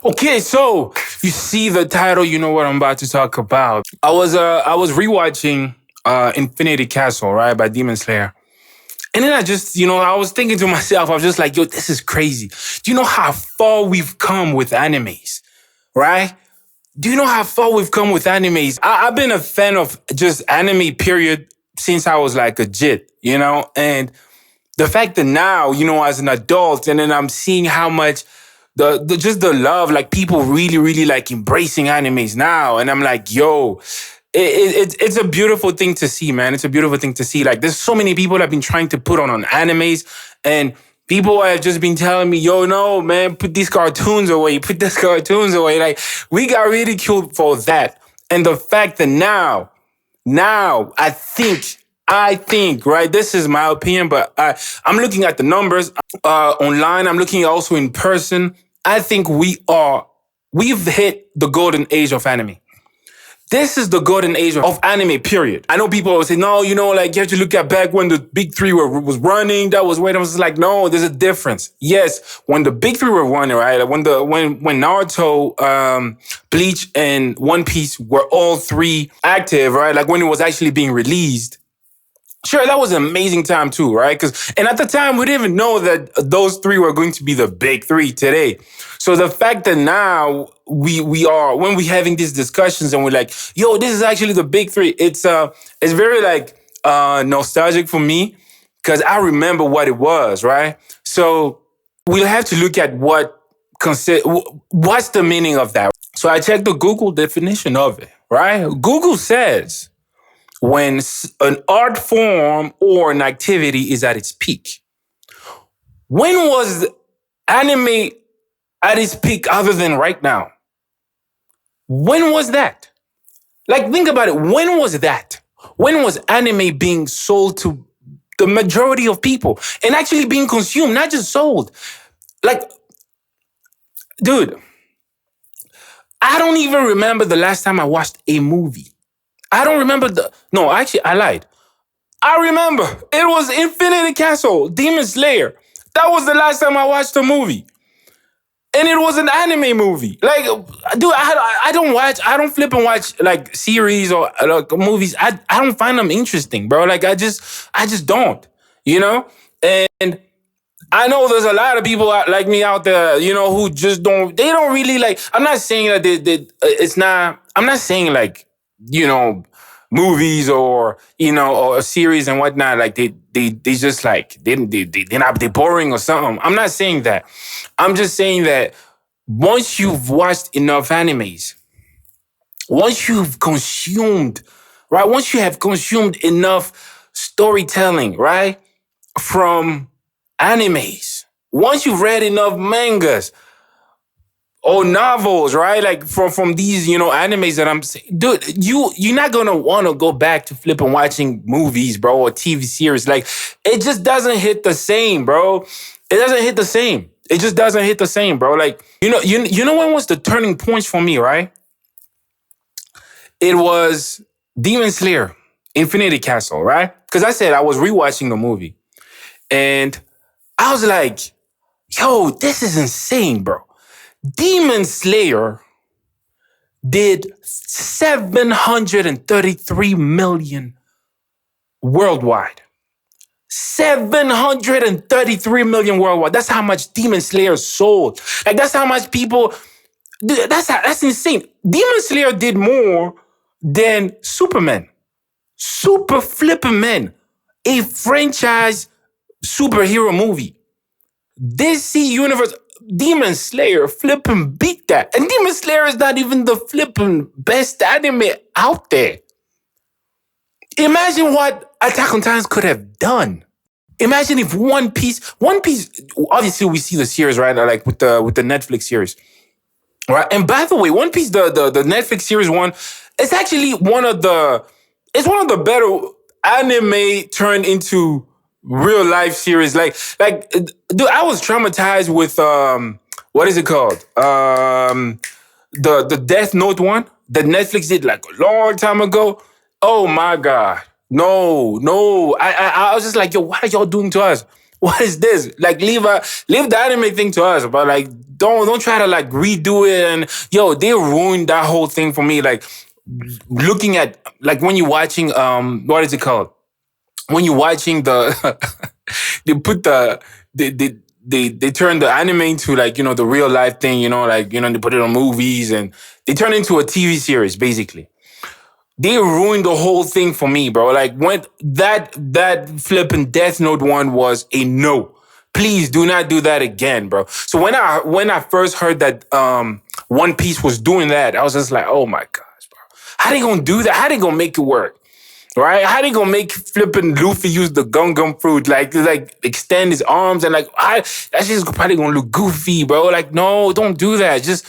Okay, so you see the title, you know what I'm about to talk about. I was rewatching Infinity Castle, right, by Demon Slayer. And then I just, I was thinking to myself, I was just like, yo, this is crazy. Do you know how far we've come with animes, right? Do you know how far we've come with animes? I've been a fan of just anime, period, since I was like a jit, And the fact that now, as an adult, and then I'm seeing how much the just the love, like people really, really like embracing animes now. And I'm like, yo, it's a beautiful thing to see, man. It's a beautiful thing to see. Like, there's so many people that have been trying to put on animes, and people have just been telling me, yo, no, man, put these cartoons away, put these cartoons away. Like, we got ridiculed for that. And the fact that now, I think, right? This is my opinion, but I'm looking at the numbers online. I'm looking also in person. I think we've hit the golden age of anime. This is the golden age of anime, period. I know people will say, no, like you have to look at back when the big three was running. That was when I was like, no, there's a difference. Yes, when the big three were running, right? Like when Naruto, Bleach, and One Piece were all three active, right? Like when it was actually being released. Sure, that was an amazing time too, right? And at the time, we didn't even know that those three were going to be the big three today. So the fact that now we are, when we're having these discussions and we're like, yo, this is actually the big three. It's very like nostalgic for me because I remember what it was, right? So we'll have to look at what's the meaning of that. So I checked the Google definition of it, right? Google says, when an art form or an activity is at its peak. When was anime at its peak other than right now? When was that? Like, think about it. When was that? When was anime being sold to the majority of people and actually being consumed, not just sold? Like, dude, I don't even remember the last time I watched a movie. I don't remember no, actually, I lied. I remember. It was Infinity Castle, Demon Slayer. That was the last time I watched a movie. And it was an anime movie. Like, dude, I don't flip and watch like series or like movies. I don't find them interesting, bro. Like, I just don't, And I know there's a lot of people like me out there, who just they don't really like, I'm not saying that I'm not saying like, movies or or a series and whatnot, like they just like they're boring or something. I'm not saying that. I'm just saying that once you've watched enough animes, once you've consumed, right? Once you have consumed enough storytelling, right, from animes, once you've read enough mangas or novels, right? Like from these, animes that I'm saying, dude, you're not gonna want to go back to flipping watching movies, bro, or TV series. Like, it just doesn't hit the same, bro. It doesn't hit the same. It just doesn't hit the same, bro. Like, you know when was the turning points for me, right? It was Demon Slayer, Infinity Castle, right? Because I said I was rewatching the movie, and I was like, yo, this is insane, bro. Demon Slayer did 733 million worldwide. 733 million worldwide. That's how much Demon Slayer sold. Like, that's how much people. Dude, that's insane. Demon Slayer did more than Superman. Super Flippin' Man, a franchise superhero movie. DC Universe. Demon Slayer flipping beat that. And Demon Slayer is not even the flipping best anime out there. Imagine what Attack on Titan could have done. Imagine if One Piece, obviously we see the series, right? Like with the Netflix series. Right? And by the way, One Piece, the Netflix series one, it's actually one of the better anime turned into real life series. Like, dude, I was traumatized with what is it called? The Death Note one that Netflix did like a long time ago. Oh my God. No. I was just like, yo, what are y'all doing to us? What is this? Like, leave the anime thing to us, but like, don't try to like redo it. And yo, they ruined that whole thing for me. Like, looking at like when you're watching what is it called? When you're watching the they put they turn the anime into like, the real life thing, like, they put it on movies and they turn it into a TV series basically. They ruined the whole thing for me, bro. Like, when that flipping Death Note one was a no. Please do not do that again, bro. So when I first heard that One Piece was doing that, I was just like, oh my gosh, bro. How they gonna do that? How they gonna make it work? Right? How they gonna make flipping Luffy use the gum fruit, like extend his arms and like, that's just probably gonna look goofy, bro. Like, no, don't do that. Just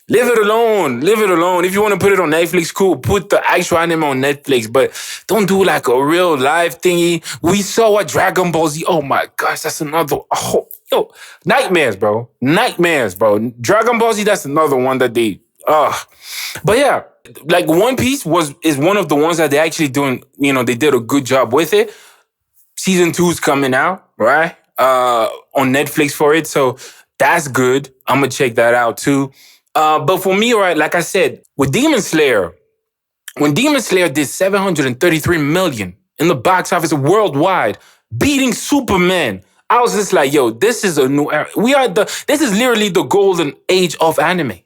leave it alone. Leave it alone. If you want to put it on Netflix, cool. Put the actual anime on Netflix, but don't do like a real live thingy. We saw what Dragon Ball Z. Oh my gosh, that's another. Oh, yo, nightmares, bro. Nightmares, bro. Dragon Ball Z. That's another one that they. But yeah, like One Piece is one of the ones that they're actually doing. They did a good job with it. Season 2 is coming out, right? On Netflix for it, so that's good. I'm gonna check that out too. But for me, right, like I said, with Demon Slayer, when Demon Slayer did 733 million in the box office worldwide, beating Superman, I was just like, yo, this is a new era. This is literally the golden age of anime,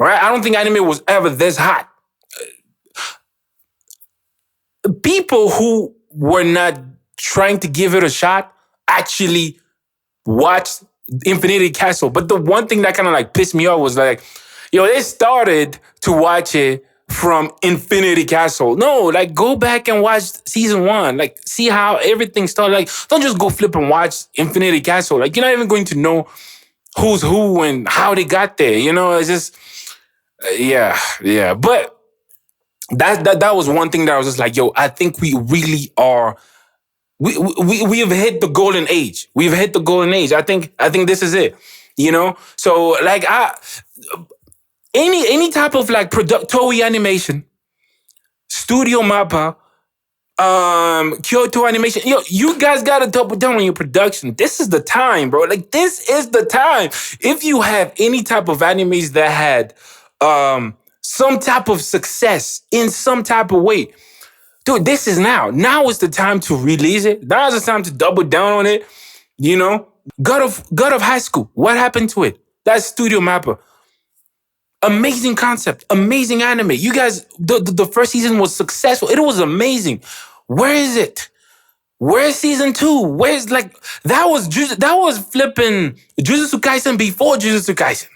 right? I don't think anime was ever this hot. People who were not trying to give it a shot actually watched Infinity Castle. But the one thing that kind of like pissed me off was like, they started to watch it from Infinity Castle. No, like go back and watch season 1. Like see how everything started. Like don't just go flip and watch Infinity Castle. Like you're not even going to know who's who and how they got there. It's just yeah. But that was one thing that I was just like, yo, I think we really are. We have hit the golden age. We've hit the golden age. I think this is it. So like any type of like Toei Animation, Studio Mappa, Kyoto Animation, you guys gotta double down on your production. This is the time, bro. Like this is the time. If you have any type of animes that had some type of success in some type of way, dude, this is now. Now is the time to release it. Now is the time to double down on it. God of High School. What happened to it? That's Studio Mappa. Amazing concept, amazing anime. You guys, the first season was successful. It was amazing. Where is it? Where's season 2? Where's like that was flipping Jujutsu Kaisen before Jujutsu Kaisen.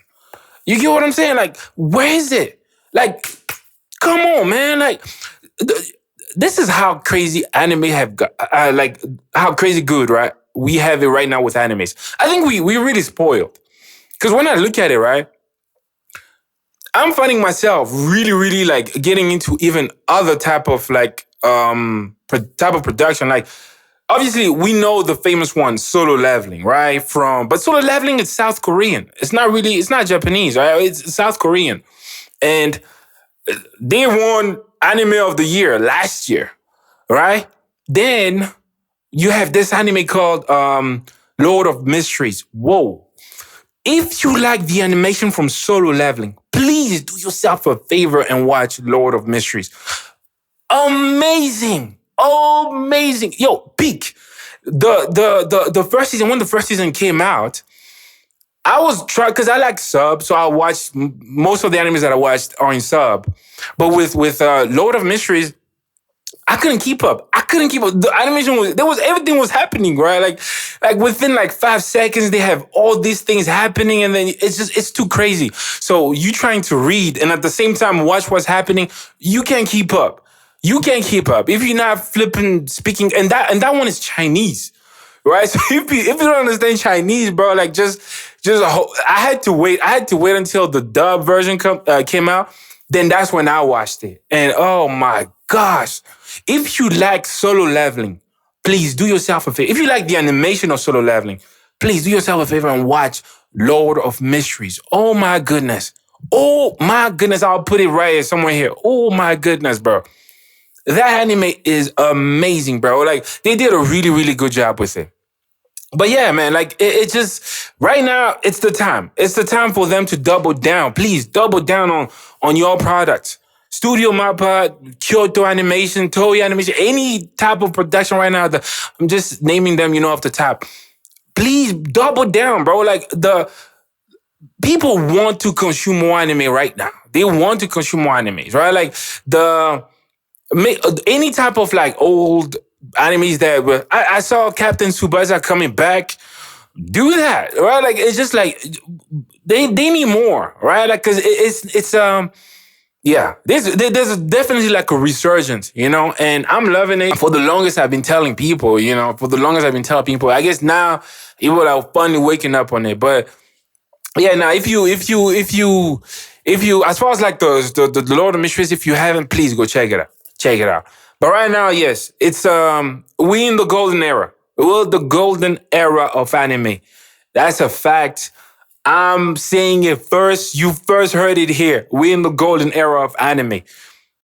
You get what I'm saying? Like, where is it? Like, come on, man. Like, this is how crazy anime have got. Like, how crazy good, right? We have it right now with animes. I think we really spoiled. Because when I look at it, right, I'm finding myself really, really like getting into even other type of like type of production. Like obviously we know the famous one, Solo Leveling, right? But Solo Leveling is South Korean. It's not Japanese, right? It's South Korean. And they won Anime of the Year last year, right? Then you have this anime called Lord of Mysteries. Whoa. If you like the animation from Solo Leveling, please do yourself a favor and watch Lord of Mysteries. Amazing. Amazing. Yo, peak. The first season, when the first season came out, I was trying, because I like sub, so I watched most of the animes that I watched are in sub. But with Lord of Mysteries, I couldn't keep up. The animation everything was happening, right? Like within like 5 seconds, they have all these things happening, and then it's too crazy. So you trying to read and at the same time watch what's happening, you can't keep up. You can't keep up if you're not flipping speaking, and that one is Chinese, right? So if you don't understand Chinese, bro, like just I had to wait. I had to wait until the dub version came out. Then that's when I watched it, and oh my gosh. If you like Solo Leveling, please do yourself a favor. If you like the animation of Solo Leveling, please do yourself a favor and watch Lord of Mysteries. Oh my goodness. Oh my goodness. I'll put it right here, somewhere here. Oh my goodness, bro. That anime is amazing, bro. Like, they did a really, really good job with it. But yeah, man, like it just right now, it's the time. It's the time for them to double down. Please double down on your products. Studio Mappa, Kyoto Animation, Toei Animation, any type of production right now. I'm just naming them, off the top. Please double down, bro. Like the people want to consume more anime right now. They want to consume more animes, right? Like the any type of like old animes that were. I saw Captain Tsubasa coming back. Do that, right? Like it's just like they need more, right? Like because it's yeah, there's definitely like a resurgence, and I'm loving it. For the longest I've been telling people, I guess now people are finally waking up on it, but yeah, now if you as far as like the Lord of Mysteries, if you haven't, please go check it out. Check it out. But right now, yes, it's we in the golden era. We're the golden era of anime. That's a fact. I'm saying it first. You first heard it here. We're in the golden era of anime.